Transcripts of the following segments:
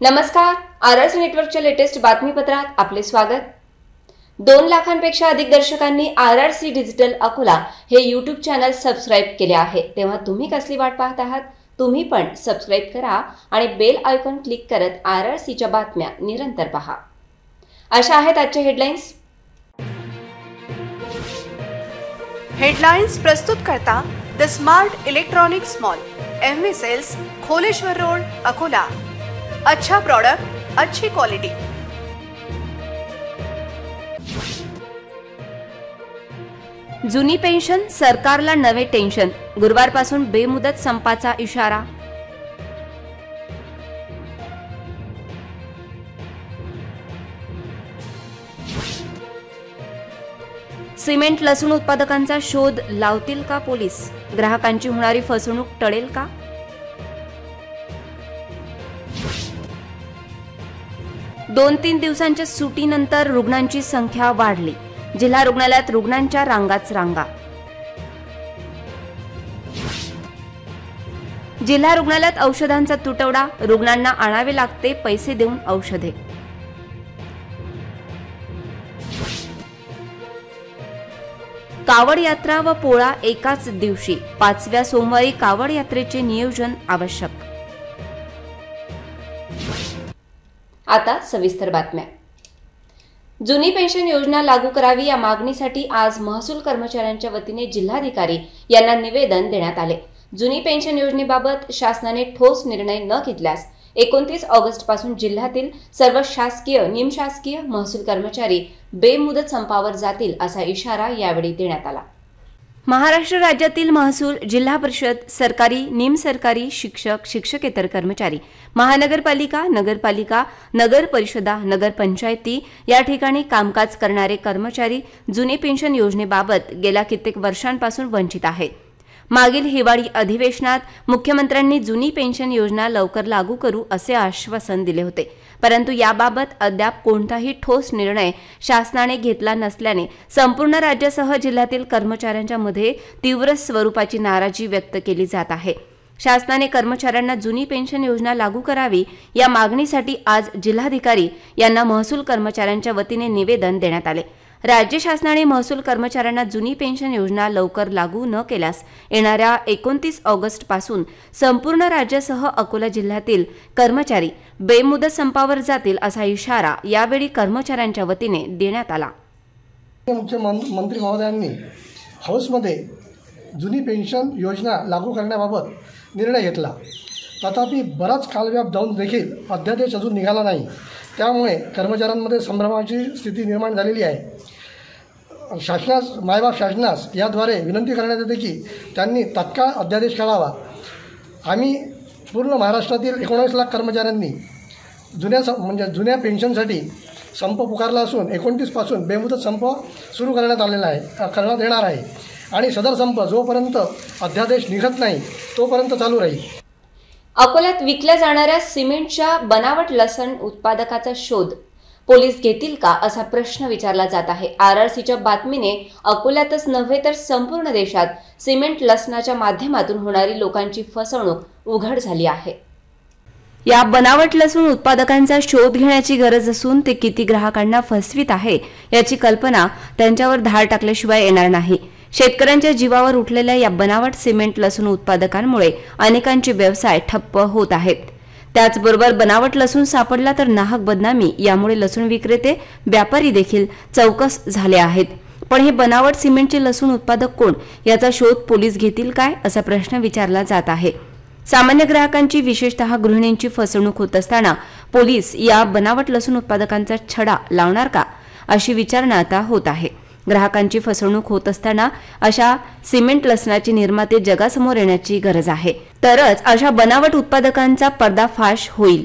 नमस्कार, आरआरसी नेटवर्कच्या लेटेस्ट बातमीपत्रात आपले स्वागत। 2 लाखांपेक्षा अधिक दर्शकांनी आरआरसी डिजिटल अकोला हे YouTube चॅनल सबस्क्राइब केले आहे। तेव्हा तुम्ही कसली वाट पाहत आहात? तुम्ही पण सबस्क्राइब करा आणि बेल आयकॉन क्लिक करत आरआरसीच्या बातम्या निरंतर पहा। अशा आहेत आजच्या हेडलाईन्स। हेडलाइन्स प्रस्तुत करता the smart electronics mall, MV sales, Kholeshwar road, Akola. अच्छा प्रोडक्ट, अच्छी क्वालिटी। जुनी पेन्शन सरकारला नवे टेन्शन, गुरुवारपासून बेमुदत संपाचा इशारा। सिमेंट लसूण उत्पादकांचा शोध लावतील का पोलीस? ग्राहकांची होणारी फसवणूक टळेल का? 2-3 दिवसांच्या सुटीनंतर रुग्णांची संख्या वाढली। जिल्हा रुग्णालयात रुग्णांच्या रांगाच रांगा। जिल्हा रुग्णालयात औषधांचा तुटवडा, रुग्णांना आणावे लागते पैसे देऊन औषधे। कावड यात्रा व पोळा एकाच दिवशी, 5व्या सोमवारी कावड यात्रेचे नियोजन आवश्यक। आता सविस्तर बातम्या। जुनी पेन्शन योजना लागू करावी या मागणीसाठी आज महसूल कर्मचाऱ्यांच्या वतीने जिल्हाधिकारी यांना निवेदन देण्यात आले। जुनी पेन्शन योजनेबाबत शासनाने ठोस निर्णय न घेतल्यास 29 ऑगस्ट पासून जिल्ह्यातील सर्व शासकीय, निमशासकीय महसूल कर्मचारी बेमुदत संपावर जातील असा इशारा यावेळी देण्यात आला। महाराष्ट्र राज्यातील महसूल, जिल्हा परिषद, सरकारी, निमसरकारी, शिक्षक, शिक्षकेतर कर्मचारी, महानगरपालिका, नगरपालिका, नगर परिषदा, नगरपंचायती या ठिकाणी कामकाज करणारे कर्मचारी जुनी पेन्शन योजनेबाबत गेल्या कित्येक वर्षांपासून वंचित आहेत। मागील हिवाळी अधिवेशनात मुख्यमंत्र्यांनी जुनी पेन्शन योजना लवकर लागू करू असे आश्वासन दिले होते, परंतु याबाबत अद्याप कोणताही ठोस निर्णय शासनाने घेतला नसल्याने संपूर्ण राज्यासह जिल्ह्यातील कर्मचाऱ्यांच्या मध्ये तीव्र स्वरूपाची नाराजी व्यक्त केली जात आहे। शासनाने कर्मचाऱ्यांना जुनी पेन्शन योजना लागू करावी या मागणीसाठी आज जिल्हाधिकारी यांना महसूल कर्मचाऱ्यांच्या वतीने निवेदन देण्यात आले। राज्य शासनाने महसूल कर्मचाऱ्यांना जुनी पेन्शन योजना लवकर लागू न केल्यास येणाऱ्या 29 ऑगस्ट पासून संपूर्ण राज्यासह अकोला जिल्ह्यातील कर्मचारी बेमुदत संपावर जातील असा इशारा यावेळी कर्मचाऱ्यांच्या वतीने देण्यात आला। मुख्यमंत्री महोदयांनी हाऊसमध्ये जुनी पेन्शन योजना लागू करण्याबाबत निर्णय घेतला, तथापि बराच कालव्याप जाऊन देखील अध्यादेश अजून निघाला नाही। त्यामुळे कर्मचाऱ्यांमध्ये संभ्रमाची स्थिती निर्माण झालेली आहे। मायबाप शासनास याद्वारे विनंती करण्यात येते की त्यांनी तात्काळ अध्यादेश काढावा। आम्ही पूर्ण महाराष्ट्रातील 19 लाख कर्मचाऱ्यांनी जुन्या पेन्शनसाठी संप पुकारला असून 29 पासून बेमुदत संप सुरू करण्यात येणार आहे आणि सदर संप जोपर्यंत अध्यादेश निघत नाही तोपर्यंत चालू राहील। अकोल्यात विकल्या जाणाऱ्या सिमेंटच्या बनावट लसण उत्पादकाचा शोध पोलीस घेतील का असा प्रश्न विचारला जात आहे। आरआरसीच्या बातमीने अकोल्यातच नव्हे तर संपूर्ण देशात सिमेंट लसणाच्या माध्यमातून होणारी लोकांची फसवणूक उघड झाली आहे। या बनावट लसूण उत्पादकांचा शोध घेण्याची गरज असून ते किती ग्राहकांना फसवित आहे याची कल्पना त्यांच्यावर धार टाकल्याशिवाय येणार नाही। शेतकऱ्यांच्या जीवावर उठलेल्या या बनावट सिमेंट लसूण उत्पादकांमुळे अनेकांचे व्यवसाय ठप्प होत आहेत। त्याचबरोबर बनावट लसूण सापडला तर नाहक बदनामी यामुळे लसूण विक्रेते, व्यापारी देखील चौकस झाले आहेत। पण हे बनावट सिमेंटचे लसूण उत्पादक कोण याचा शोध पोलीस घेतील काय असा प्रश्न विचारला जात आहे। सामान्य ग्राहकांची, विशेषतः गृहिणींची फसवणूक होत असताना पोलीस या बनावट लसूण उत्पादकांचा छडा लावणार का अशी विचारणा आता होत आहे। ग्राहकांची फसवणूक होत असताना अशा सिमेंट लसणाचे निर्माते जगासमोर येण्याची गरज आहे, तरच अशा बनावट उत्पादकांचा पर्दाफाश होईल।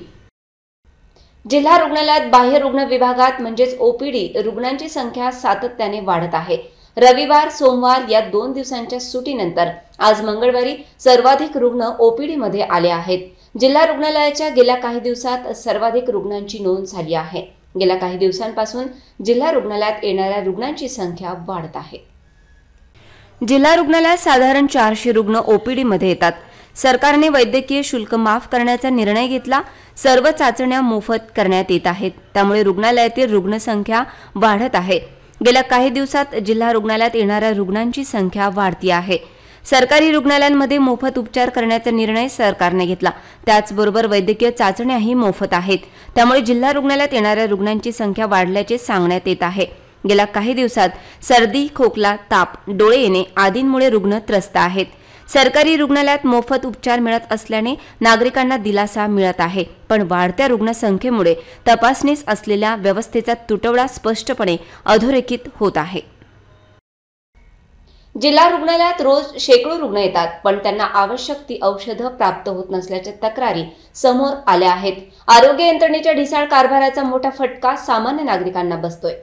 जिल्हा रुग्णालयात बाह्य रुग्ण विभागात म्हणजेच ओपीडी रुग्णांची संख्या सातत्याने वाढत आहे। रविवार, सोमवार या 2 दिवसांच्या सुटीनंतर आज मंगळवारी सर्वाधिक रुग्ण ओपीडी मध्ये आले आहेत। जिल्हा रुग्णालयाच्या गेल्या काही दिवसात सर्वाधिक रुग्णांची नोंद झाली आहे। गेल्या काही दिवसांपासून जिल्हा रुग्णालयात येणाऱ्या रुग्णांची संख्या वाढत आहे। जिल्हा रुग्णालयात साधारण 400 रुग्ण ओपीडी मध्ये येतात। सरकारने वैद्यकीय शुल्क माफ करण्याचा निर्णय घेतला। सर्व चाचण्या मोफत करण्यात येत आहेत, त्यामुळे रुग्णालयातील रुग्णसंख्या वाढत आहे। गेल्या काही दिवसात जिल्हा रुग्णालयात येणाऱ्या रुग्णांची संख्या वाढती आहे। सरकारी रुग्णालयांमध्ये मोफत उपचार करण्याचा निर्णय सरकारने घेतला। त्याचबरोबर वैद्यकीय चाचण्याही मोफत आहेत, त्यामुळे जिल्हा रुग्णालयात येणाऱ्या रुग्णांची संख्या वाढल्याचे सांगण्यात येत आहे। गेल्या काही दिवसात सर्दी, खोकला, ताप, डोळे येणे आदींमुळे रुग्ण त्रस्त आहेत। सरकारी रुग्णालयात मोफत उपचार मिळत असल्याने नागरिकांना दिलासा मिळत आहे, पण वाढत्या रुग्णसंख्येमुळे तपासणीस असलेल्या व्यवस्थेचा तुटवडा स्पष्टपणे अधोरेखित होत आहे। जिल्हा रुग्णालयात रोज शेकडो रुग्ण येतात, पण त्यांना आवश्यक ती औषधं प्राप्त होत नसल्याच्या तक्रारी समोर आल्या आहेत। आरोग्य यंत्रणेच्या ढिसाळ कारभाराचा मोठा फटका सामान्य नागरिकांना बसतोय।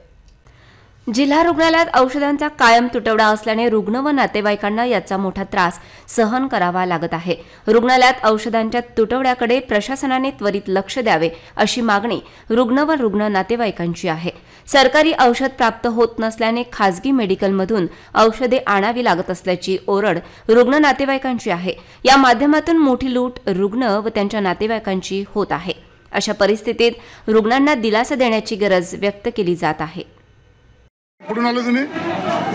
जिल्हा रुग्णालयात औषधांचा कायम तुटवडा असल्याने रुग्ण व नातेवाईकांना याचा मोठा त्रास सहन करावा लागत आहे। रुग्णालयात औषधांच्या तुटवड्याकडे प्रशासनाने त्वरित लक्ष द्यावे अशी मागणी रुग्ण व रुग्ण नातेवाईकांची आहे। सरकारी औषध प्राप्त होत नसल्याने खासगी मेडिकलमधून औषधे आणावी लागत असल्याची ओरड रुग्ण नातेवाईकांची आहे। या माध्यमातून मोठी लूट रुग्ण व त्यांच्या नातेवाईकांची होत आहे। अशा परिस्थितीत रुग्णांना दिलासा देण्याची गरज व्यक्त केली जात आहे। कुठून आले तुम्ही?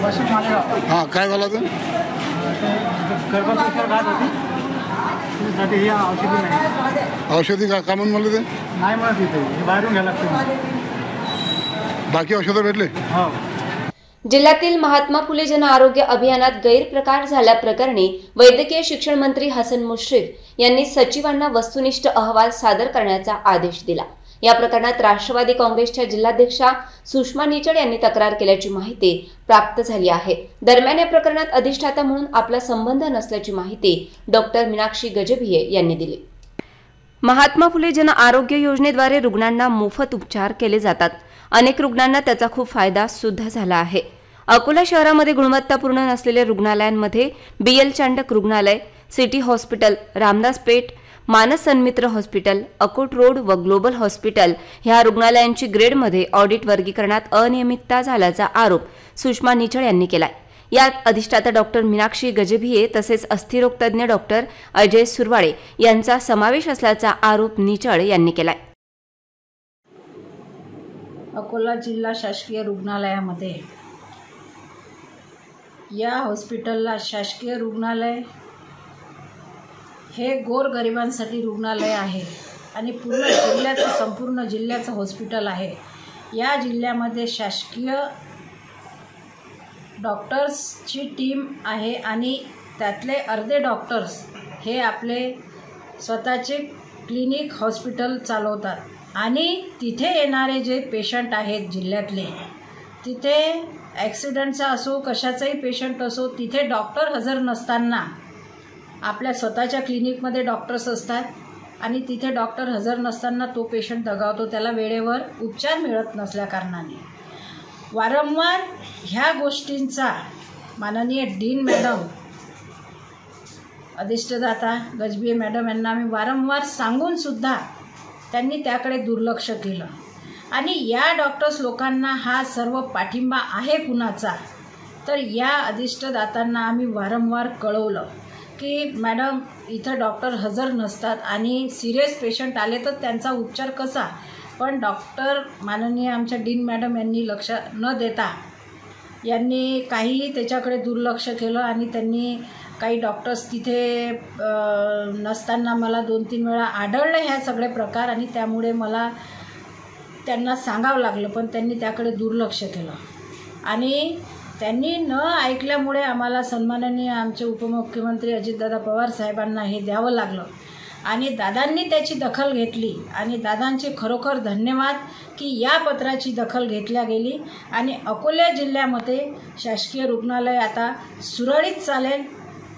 वाशिम मालेगाव. हां, काय झालं तर? गर्भाचा गाठ होती, त्यासाठी ही औषधी नाही. औषधी का म्हणून म्हणले ते? नाही म्हणत इथे, हे बाहेरून घ्यायला लागते. बाकी औषधं भेटले? हो. जिल्ह्यातील महात्मा फुले जन आरोग्य अभियानात गैरप्रकार झाल्याप्रकरणी वैद्यकीय शिक्षण मंत्री हसन मुश्रीफ यांनी सचिवांना वस्तुनिष्ठ अहवाल सादर करण्याचा आदेश दिला। या प्रकरणात राष्ट्रवादी काँग्रेसच्या जिल्हाध्यक्षा सुषमा निचड यांनी तक्रार केल्याची माहिती प्राप्त झाली आहे। दरम्यान या प्रकरणात अधिष्ठाता म्हणून आपला संबंध नसल्याची माहिती डॉक्टर मीनाक्षी गजभिये यांनी दिली। महात्मा फुले जन आरोग्य योजनेद्वारे रुग्णांना मोफत उपचार केले जातात। अनेक रुग्णांना त्याचा खूप फायदा सुद्धा झाला आहे। अकोला शहरामध्ये गुणवत्तापूर्ण नसलेल्या रुग्णालयांमध्ये बीएल चांडक रुग्णालय, सिटी हॉस्पिटल, रामदास पेठ, मानस सन्मित्र हॉस्पिटल, अकोट रोड व ग्लोबल हॉस्पिटल ह्या रुग्णालयांची ग्रेडमध्ये ऑडिट वर्गीकरणात अनियमितता झाल्याचा आरोप सुषमा निचड यांनी केलाय। यात अधिष्ठाता डॉक्टर मीनाक्षी गजभिये तसेच अस्थिरोग तज्ञ डॉक्टर अजय सुरवाडे यांचा समावेश असल्याचा आरोप निचड यांनी केलाय। अकोला जिल्हा शासकीय रुग्णालयामध्ये या हॉस्पिटलला शासकीय रुग्णालय हे गोरगरिबांसाठी रुग्णालय आहे आणि संपूर्ण जिल्ह्याचं हॉस्पिटल आहे। या जिल्ह्यामध्ये शासकीय डॉक्टर्सची टीम आहे आणि त्यातले अर्धे डॉक्टर्स हे आपले स्वतःचे क्लिनिक हॉस्पिटल चालवतात आणि तिथे येणारे जे पेशंट आहेत जिल्ह्यातले, तिथे ॲक्सिडेंटचा असो कशाचाही पेशंट असो, तिथे डॉक्टर हजर नसताना आपल्या स्वतःच्या क्लिनिकमध्ये डॉक्टर्स असतात आणि तिथे डॉक्टर हजर नसताना तो पेशंट दगावतो, त्याला वेळेवर उपचार मिळत नसल्याकारणाने वारंवार ह्या गोष्टींचा माननीय डीन मॅडम, अधिष्ठाता गजभिये मॅडम यांना आम्ही वारंवार सांगूनसुद्धा त्यांनी त्याकडे दुर्लक्ष केलं आणि या डॉक्टर्स लोकांना हा सर्व पाठिंबा आहे कुणाचा, तर या अधिष्ठातांना आम्ही वारंवार कळवलं की मॅडम इथं डॉक्टर हजर नसतात आणि सिरियस पेशंट आले तर त्यांचा उपचार कसा, पण डॉक्टर माननीय आमच्या डीन मॅडम यांनी लक्ष न देता यांनी काहीही त्याच्याकडे दुर्लक्ष केलं आणि त्यांनी काही डॉक्टर्स तिथे नसताना मला 2-3 वेळा आढळले ह्या सगळे प्रकार आणि त्यामुळे मला त्यांना सांगावं लागलं, पण त्यांनी त्याकडे दुर्लक्ष केलं आणि त्यांनी न ऐकल्यामुळे आम्हाला सन्माननीय आमचे उपमुख्यमंत्री अजितदादा पवार साहेबांना हे द्यावं लागलं आणि दादांनी त्याची दखल घेतली आणि दादांचे खरोखर धन्यवाद की या पत्राची दखल घेतल्या गेली आणि अकोला जिल्ह्यामध्ये शासकीय रुग्णालय आता सुरळीत चालेल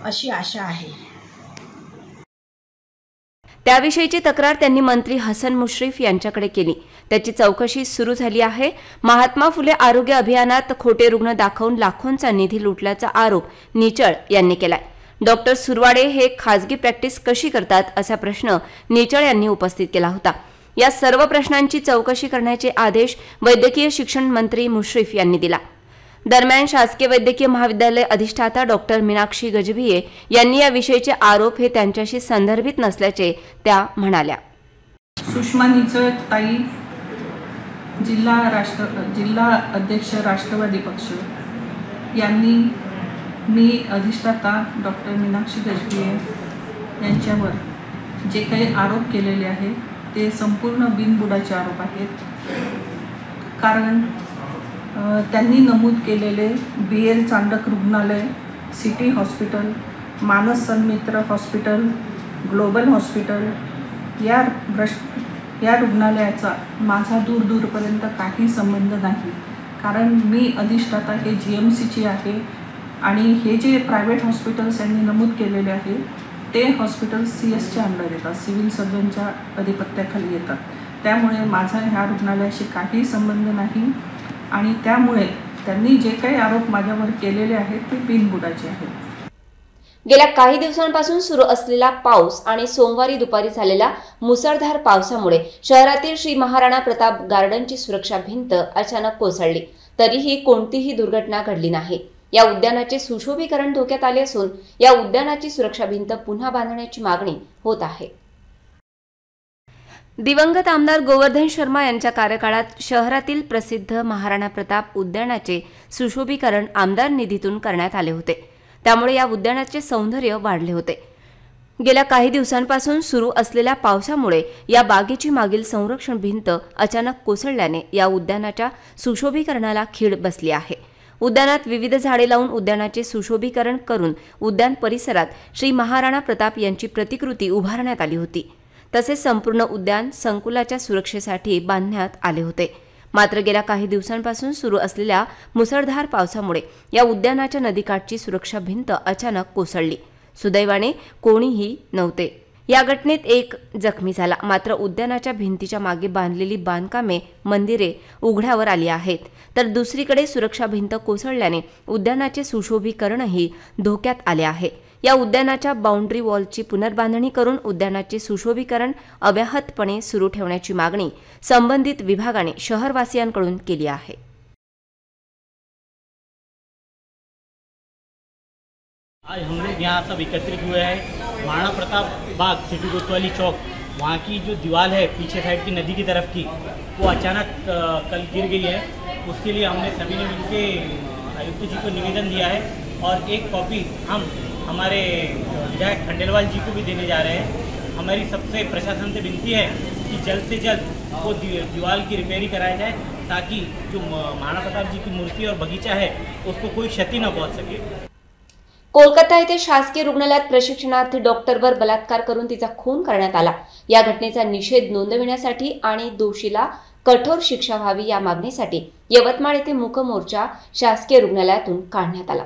अशी आशा आहे। त्याविषयीची तक्रार त्यांनी मंत्री हसन मुश्रीफ यांच्याकडे केली। त्याची चौकशी सुरू झाली आहे। महात्मा फुले आरोग्य अभियानात खोटे रुग्ण दाखवून लाखोंचा निधी लुटल्याचा आरोप निचळ यांनी केलाय। डॉक्टर सुरवाडे हे खासगी प्रॅक्टिस कशी करतात असा प्रश्न निचळ यांनी उपस्थित केला होता। या सर्व प्रश्नांची चौकशी करण्याचे आदेश वैद्यकीय शिक्षण मंत्री मुश्रीफ यांनी दिला। दरम्यान शासकीय वैद्यकीय महाविद्यालय अधिष्ठाता डॉक्टर मीनाक्षी गजभिये यांनी याविषयीचे आरोप हे त्यांच्याशी संदर्भित नसल्याचे त्या म्हणाल्या. सुषमा निचळ ताई, जिल्हा अध्यक्ष राष्ट्रवादी पक्ष यांनी मी अधिष्ठाता डॉक्टर मीनाक्षी गजभिये यांच्यावर जे काही आरोप केलेले आहेत ते संपूर्ण बिनबुडाचे आरोप आहेत. कारण त्यांनी नमूद केलेले BL चांडक रुग्णालय, सिटी हॉस्पिटल, मानस सन्मित्र हॉस्पिटल, ग्लोबल हॉस्पिटल या रुग्णालयाचा माझा दूरपर्यंत काही संबंध नाही. कारण मी अधिष्ठाता हे GMCची आहे आणि हे जे प्रायव्हेट हॉस्पिटल्स यांनी नमूद केलेले आहे ते हॉस्पिटल CS अंडर येतात, सिव्हिल सर्जनच्या अधिपत्याखाली येतात. त्यामुळे माझा ह्या रुग्णालयाशी काही संबंध नाही आणि त्यामुळे त्यांनी जे काही आरोप माझ्यावर केलेले आहेत ते बिनबुडाचे आहेत. गेल्या काही दिवसांपासून सुरू असलेला पाऊस आणि सोमवारी दुपारी झालेल्या मुसळधार पावसामुळे शहरातील श्री महाराणा प्रताप गार्डनची सुरक्षा भिंत अचानक कोसळली. तरीही कोणतीही दुर्घटना घडली नाही. या उद्यानाचे सुशोभीकरण धोक्यात आले असून या उद्यानाची सुरक्षा भिंत पुन्हा बांधण्याची मागणी होत आहे. दिवंगत आमदार गोवर्धन शर्मा यांच्या कार्यकाळात शहरातील प्रसिद्ध महाराणा प्रताप उद्यानाचे सुशोभीकरण आमदार निधीतून करण्यात आले होते. त्यामुळे या उद्यानाचे सौंदर्य वाढले होते. गेल्या काही दिवसांपासून सुरू असलेल्या पावसामुळे या बागेची मागील संरक्षण भिंत अचानक कोसळल्याने या उद्यानाच्या सुशोभीकरणाला खीळ बसली आहे. उद्यानात विविध झाडे लावून उद्यानाचे सुशोभीकरण करून उद्यान परिसरात श्री महाराणा प्रताप यांची प्रतिकृती उभारण्यात आली होती. तसेच संपूर्ण उद्यान संकुलाच्या सुरक्षेसाठी बांधण्यात आले होते. मात्र गेल्या काही दिवसांपासून सुरू असलेल्या मुसळधार पावसामुळे या उद्यानाच्या नदीकाठची सुरक्षा भिंत अचानक कोसळली. सुदैवाने कोणीही नव्हते. या घटनेत एक जखमी झाला. मात्र उद्यानाच्या भिंतीच्या मागे बांधलेली बांधकामे, मंदिरे उघड्यावर आली आहेत. तर दुसरीकडे सुरक्षा भिंत कोसळल्याने उद्यानाचे सुशोभीकरणही धोक्यात आले आहे. या उद्यानाच्या बाउंड्री वॉलची पुनर्बांधणी करून उद्यानाचे सुशोभीकरण अव्याहतपणे सुरू ठेवण्याची मागणी संबंधित विभागाने शहरवासियांकडून केली आहे. आज हम लोग यहाँ सब एकत्रित हुए हैं। महाराणा प्रताप बाग, सिटी कोतवाली चौक, वहाँ की जो दीवार है पीछे साइड की नदी की तरफ की, वो अचानक कल गिर गई है। उसके लिए हमने सभी ने मिलकर आयुक्त जी को निवेदन दिया है और एक कॉपी हम हमारे विधायक खंडेलवाल जी को भी देने जा रहे हैं। हमारी सबसे प्रशासन से विनती है कि जल्द से जल्द वो दीवार की रिपेयरिंग कराया जाए ताकि जो महाराणा प्रताप जी की मूर्ति और बगीचा है उसको कोई क्षति न पहुंच सके। कोलकाता येथे शासकीय रुग्णालयात प्रशिक्षणार्थी डॉक्टरवर बलात्कार करून तिचा खून करण्यात आला. या घटनेचा निषेध नोंदविण्यासाठी आणि दोषीला कठोर शिक्षा व्हावी या मागणीसाठी यवतमाळ येथे मूक मोर्चा शासकीय रुग्णालयातून काढण्यात आला.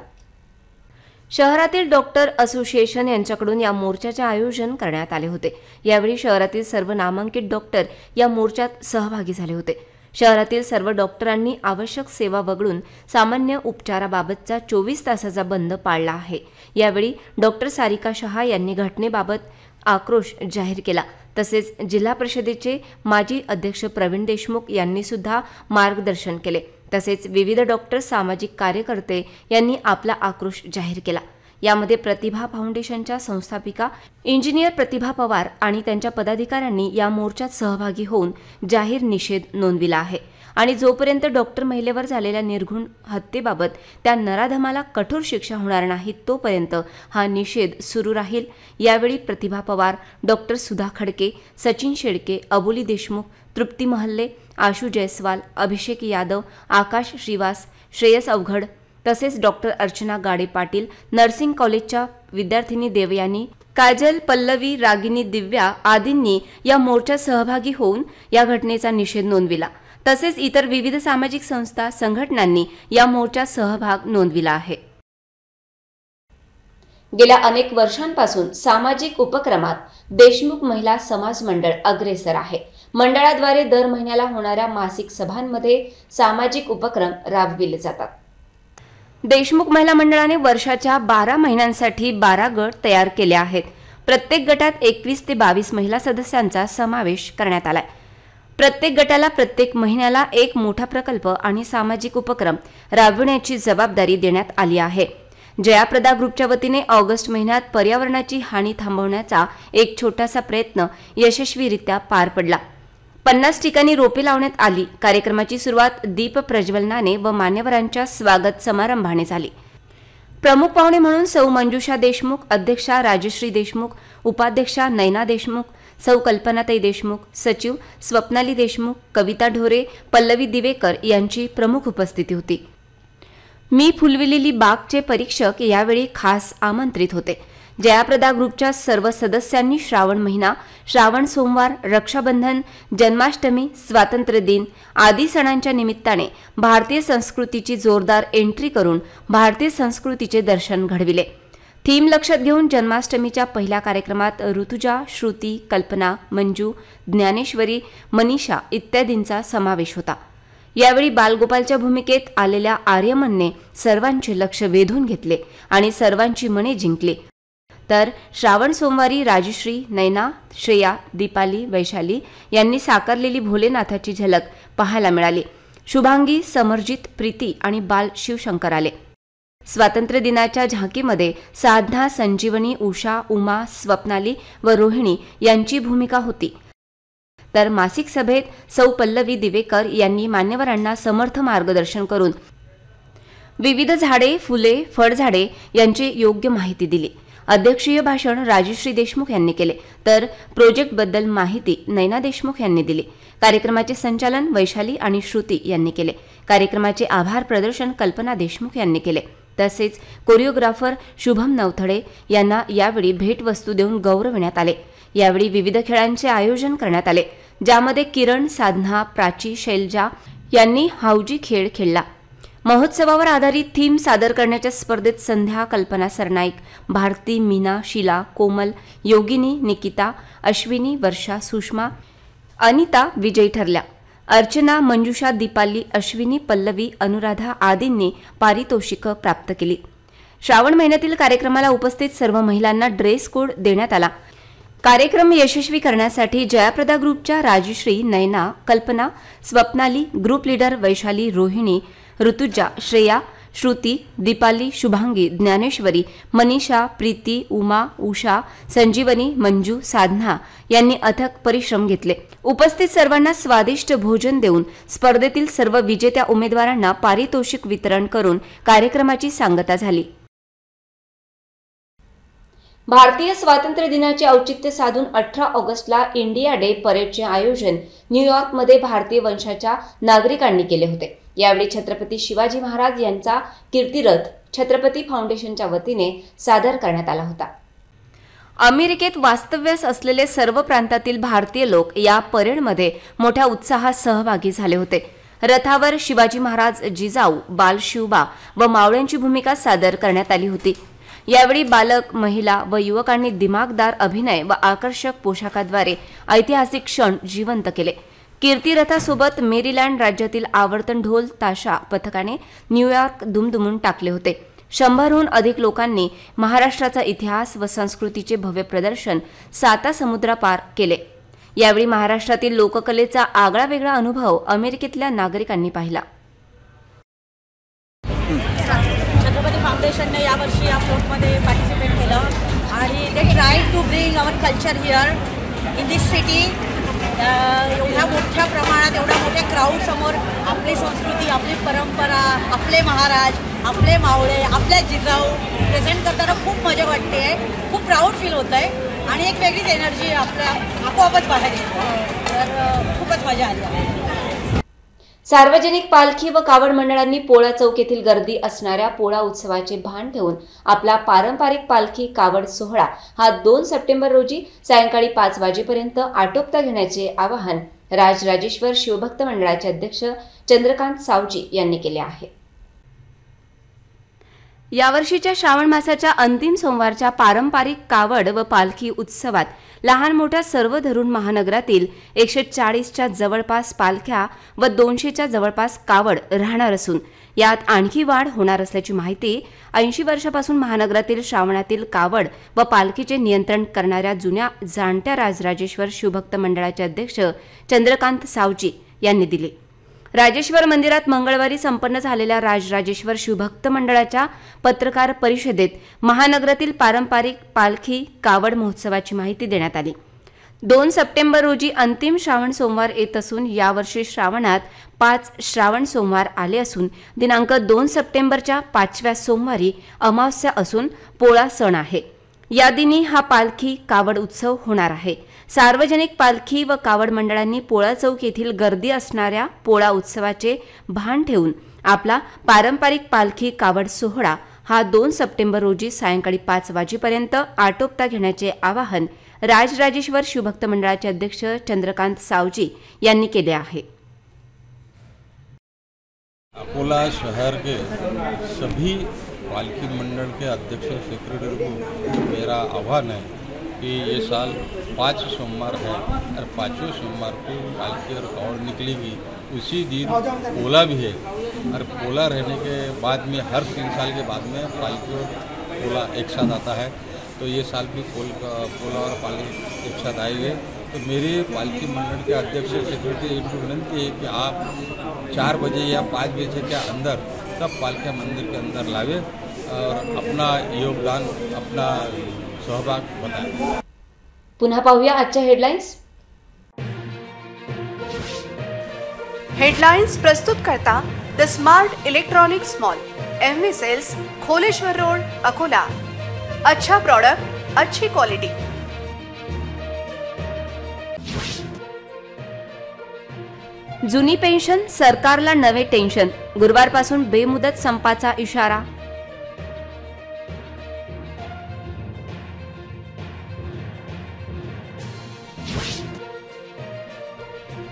शहरातील डॉक्टर असोसिएशन यांच्याकडून या मोर्चाचे आयोजन करण्यात आले होते. यावेळी शहरातील सर्व नामांकित डॉक्टर या मोर्चात सहभागी झाले होते. शहरातील सर्व डॉक्टरांनी आवश्यक सेवा वगळून सामान्य उपचाराबाबतचा 24 तासाचा बंद पाळला आहे. यावेळी डॉक्टर सारिका शहा यांनी घटनेबाबत आक्रोश जाहीर केला. तसेच जिल्हा परिषदेचे माजी अध्यक्ष प्रवीण देशमुख यांनी सुद्धा मार्गदर्शन केले. तसेच विविध डॉक्टर, सामाजिक कार्यकर्ते यांनी आपला आक्रोश जाहीर केला. यामध्ये प्रतिभा फाउंडेशनच्या संस्थापिका इंजिनियर प्रतिभा पवार आणि त्यांच्या पदाधिकाऱ्यांनी या मोर्चात सहभागी होऊन जाहीर निषेध नोंदविला आहे आणि जोपर्यंत डॉक्टर महिलेवर झालेल्या निर्घृण हत्येबाबत त्या नराधमाला कठोर शिक्षा होणार नाही तोपर्यंत हा निषेध सुरू राहील. यावेळी प्रतिभा पवार, डॉक्टर सुधा खडके, सचिन शेळके, अबोली देशमुख, तृप्ती महल्ले, आशू जयस्वाल, अभिषेक यादव, आकाश श्रीवास, श्रेयस अवघड तसेच डॉक्टर अर्चना गाडे पाटील, नर्सिंग कॉलेजच्या विद्यार्थिनी देवयानी, काजल, पल्लवी, रागिनी, दिव्या आदींनी या मोर्चात सहभागी होऊन या घटनेचा निषेध नोंदविला. तसेच इतर विविध सामाजिक संस्था, संघटनांनी या मोर्चात सहभाग नोंदविला आहे. गेल्या अनेक वर्षांपासून सामाजिक उपक्रमात देशमुख महिला समाज मंडळ अग्रेसर आहे. मंडळाद्वारे दर महिन्याला होणाऱ्या मासिक सभांमध्ये सामाजिक उपक्रम राबविले जातात. देशमुख महिला मंडळाने वर्षाच्या 12 महिन्यांसाठी 12 गट तयार केले आहेत. प्रत्येक गटात 21 ते 22 महिला सदस्यांचा समावेश करण्यात आलाय. प्रत्येक गटाला प्रत्येक महिन्याला एक मोठा प्रकल्प आणि सामाजिक उपक्रम राबविण्याची जबाबदारी देण्यात आली आहे. जयाप्रदा ग्रुपच्या वतीने ऑगस्ट महिन्यात पर्यावरणाची हानी थांबवण्याचा एक छोटासा प्रयत्न यशस्वीरित्या पार पडला. 50 ठिकाणी रोपे लावण्यात आली. कार्यक्रमाची सुरुवात दीप प्रज्वलनाने व मान्यवरांच्या स्वागत समारंभाने झाली. प्रमुख पाहुणे म्हणून सौ मंजुषा देशमुख, अध्यक्षा राजश्री देशमुख, उपाध्यक्षा नैना देशमुख, सौ कल्पनाताई देशमुख, सचिव स्वप्नाली देशमुख, कविता ढोरे, पल्लवी दिवेकर यांची प्रमुख उपस्थिती होती. मी फुलविलेली बागचे परीक्षक यावेळी खास आमंत्रित होते. जयाप्रदा ग्रुपच्या सर्व सदस्यांनी श्रावण महिना, श्रावण सोमवार, रक्षाबंधन, जन्माष्टमी, स्वातंत्र्य दिन आदी सणांच्या निमित्ताने भारतीय संस्कृतीची जोरदार एंट्री करून भारतीय संस्कृतीचे दर्शन घडविले. थीम लक्षात घेऊन जन्माष्टमीच्या पहिल्या कार्यक्रमात ऋतुजा, श्रुती, कल्पना, मंजू, ज्ञानेश्वरी, मनीषा इत्यादींचा समावेश होता. यावेळी बालगोपालच्या भूमिकेत आलेल्या आर्यमनने सर्वांचे लक्ष वेधून घेतले आणि सर्वांची मने जिंकली. तर श्रावण सोमवारी राजश्री, नैना, श्रेया, दीपाली, वैशाली यांनी साकारलेली भोलेनाथाची झलक पाहायला मिळाली. शुभांगी, समरजित, प्रीती आणि बाल शिवशंकर आले. स्वातंत्र्य दिनाच्या झांकीमध्ये साधना, संजीवनी, उषा, उमा, स्वप्नाली व रोहिणी यांची भूमिका होती. तर मासिक सभेत सौ पल्लवी दिवेकर यांनी मान्यवरांना समर्थ मार्गदर्शन करून विविध झाडे, फुले, फळझाडे यांची योग्य माहिती दिली. अध्यक्षीय भाषण राजश्री देशमुख यांनी केले, तर प्रोजेक्टबद्दल माहिती नैना देशमुख यांनी दिली. कार्यक्रमाचे संचालन वैशाली आणि श्रुती यांनी केले. कार्यक्रमाचे आभार प्रदर्शन कल्पना देशमुख यांनी केले. तसेच कोरिओग्राफर शुभम नवथडे यांना यावेळी भेटवस्तू देऊन गौरविण्यात आले. यावेळी विविध खेळांचे आयोजन करण्यात आले, ज्यामध्ये किरण, साधना, प्राची, शैलजा यांनी हाऊजी खेळ खेळला. महोत्सवावर आधारित थीम सादर करण्याच्या स्पर्धेत संध्या, कल्पना सरनाईक, भारती, मीना, शीला, कोमल, योगिनी, निकिता, अश्विनी, वर्षा, सुषमा, अनिता विजयी ठरल्या. अर्चना, मंजुषा, दीपाली, अश्विनी, पल्लवी, अनुराधा आदींनी पारितोषिकं प्राप्त केली. श्रावण महिन्यातील कार्यक्रमाला उपस्थित सर्व महिलांना ड्रेस कोड देण्यात आला. कार्यक्रम यशस्वी करण्यासाठी जयाप्रदा ग्रुपच्या राजश्री, नैना, कल्पना, स्वप्नाली, ग्रुप लीडर वैशाली, रोहिणी, ऋतुजा, श्रेया, श्रुती, दीपाली, शुभांगी, ज्ञानेश्वरी, मनीषा, प्रीती, उमा, उषा, संजीवनी, मंजू, साधना यांनी अथक परिश्रम घेतले. उपस्थित सर्वांना स्वादिष्ट भोजन देऊन स्पर्धेतील सर्व विजेत्या उमेदवारांना पारितोषिक वितरण करून कार्यक्रमाची सांगता झाली. भारतीय स्वातंत्र्य दिनाचे औचित्य साधून 18 ऑगस्टला इंडिया डे परेडचे आयोजन न्यूयॉर्कमध्ये भारतीय वंशाच्या नागरिकांनी केले होते. यावेळी छत्रपती शिवाजी महाराज यांचा कीर्तिरथ छत्रपती फाउंडेशनच्या वतीने सादर करण्यात आला होता. अमेरिकेत वास्तव्यास असलेले सर्व प्रांतातील भारतीय लोक या परेडमध्ये मोठ्या उत्साहात सहभागी झाले होते. रथावर शिवाजी महाराज, जिजाऊ, बालशिवबा व मावळ्यांची भूमिका सादर करण्यात आली होती. यावेळी बालक, महिला व युवकांनी दिमागदार अभिनय व आकर्षक पोशाखाद्वारे ऐतिहासिक क्षण जिवंत केले. कीर्तिरथासोबत मेरीलँड राज्यातील आवर्तन ढोल ताशा पथकाने न्यूयॉर्क दुमदुमून टाकले होते. 100हून अधिक लोकांनी महाराष्ट्राचा इतिहास व संस्कृतीचे भव्य प्रदर्शन साता समुद्रापार केले. यावेळी महाराष्ट्रातील लोककलेचा आगळा वेगळा अनुभव अमेरिकेतल्या नागरिकांनी पाहिला. छत्रपती फाउंडेशनने यावर्षी या फ्लोटमध्ये पार्टिसिपेट केलं आणि they try to bring our culture here in this city. एवढ्या मोठ्या प्रमाणात, एवढ्या मोठ्या क्राऊडसमोर आपली संस्कृती, आपली परंपरा, आपले महाराज, आपले मावळे, आपल्या जिजाऊ प्रेझेंट करताना खूप मजा वाटते आहे. खूप प्राऊड फील होत आहे आणि एक वेगळीच एनर्जी आपल्या आपोआपच बाहेर येते. तर खूपच मजा आली. सार्वजनिक पालखी व कावड मंडळांनी पोळा चौक येथील गर्दी असणाऱ्या पोळा उत्सवाचे भान ठेवून आपला पारंपरिक पालखी कावड सोहळा हा 2 सप्टेंबर रोजी सायंकाळी 5 वाजेपर्यंत आटोपता घेण्याचे आवाहन राजराजेश्वर शिवभक्त मंडळाचे अध्यक्ष चंद्रकांत सावजी यांनी केले आहे. यावर्षीच्या श्रावण मासाच्या अंतिम सोमवारच्या पारंपरिक कावड व पालखी उत्सवात लहान मोठ्या सर्व धरून महानगरातील 140च्या जवळपास पालख्या व 200च्या जवळपास कावड राहणार असून यात आणखी वाढ होणार असल्याची माहिती 80 वर्षापासून महानगरातील श्रावणातील कावड व पालखीचे नियंत्रण करणाऱ्या जुन्या जाणत्या राजराजेश्वर शिवभक्त मंडळाचे अध्यक्ष चंद्रकांत सावजी यांनी दिली। राजेश्वर मंदिरात मंगळवारी संपन्न झालेल्या राजराजेश्वर शिवभक्त मंडळाच्या पत्रकार परिषदेत महानगरातील पारंपरिक पालखी कावड महोत्सवाची माहिती देण्यात आली। 2 सप्टेंबर रोजी अंतिम श्रावण सोमवार येत असून यावर्षी श्रावणात 5 श्रावण सोमवार आले असून दिनांक 2 सप्टेंबरच्या 5व्या सोमवारी अमावस्या असून पोळा सण आहे। या दिनी हा पालखी कावड उत्सव होणार आहे। सार्वजनिक पालखी व कावड मंडळांनी पोळा चौक येथील गर्दी असणाऱ्या पोळा उत्सवाचे भान ठेवून आपला पारंपरिक पालखी कावड सोहळा हा 2 सप्टेंबर रोजी सायंकाळी 5 वाजेपर्यंत आटोपता घेण्याचे आवाहन राजराजेश्वर शिवभक्त मंडळाचे अध्यक्ष चंद्रकांत सावजी यांनी केले आहे। अकोला शहर के सभी पालकी मंडल के अध्यक्ष सेक्रेटरी को मेरा आह्वान है कि ये साल 5 सोमवार है और 5वें सोमवार को पालकी और कावड़ निकलेगी। उसी दिन पोला भी है और पोला रहने के बाद में हर 3 साल के बाद में पालकी और पोला एक साथ आता है। तो ये साल भी पोला और पालकी एक साथ आएंगे। तो मेरी पालकी मंडल के अध्यक्ष सेक्रेटरी एक विनंती है कि आप 4 बजे या 5 बजे के अंदर सब पालकियाँ मंदिर के अंदर लावे और अपना योगदान अपना सहभाग बताएं। पुन्हा पाहूया आजच्या हेडलाईन्स। हेडलाइंस प्रस्तुत करता the smart electronics mall, MV sales, Kholeshwar road, Akola. अच्छा प्रोडक्ट, अच्छी क्वालिटी। जुनी पेन्शन सरकारला नवे टेन्शन, गुरुवारपासून बेमुदत संपाचा इशारा।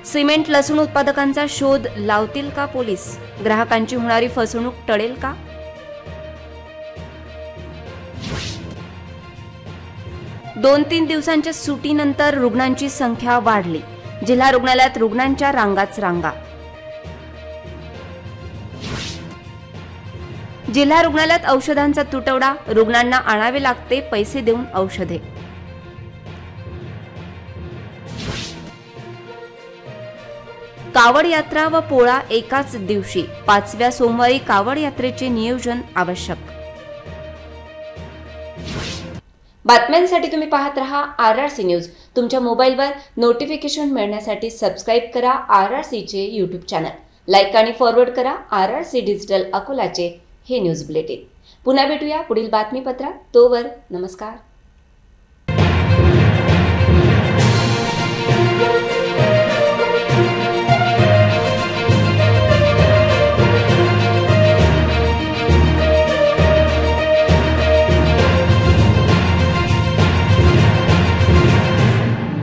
सिमेंट लसूण उत्पादकांचा शोध लावतील का पोलीस? ग्राहकांची होणारी फसवणूक टळेल का? दोन 3 दिवसांच्या सुटीनंतर रुग्णांची संख्या वाढली, जिल्हा रुग्णालयात रुग्णांच्या रांगाच रांगा। जिल्हा रुग्णालयात औषधांचा तुटवडा, रुग्णांना आणावे लागते पैसे देऊन औषधे। कावड यात्रा व पोळा एकाच दिवशी, 5व्या सोमवारी कावड यात्रेचे नियोजन आवश्यक। बातम्यांसाठी तुम्ही पाहत रहा RRC न्यूज। तुमच्या मोबाईलवर नोटिफिकेशन मिळण्यासाठी सबस्क्राइब करा RRC चे YouTube चॅनल, लाईक आणि फॉरवर्ड करा RRC डिजिटल अकोलाचे हे न्यूज बुलेटिन। पुन्हा भेटूया पुढील बातमीपत्रात, तोवर नमस्कार।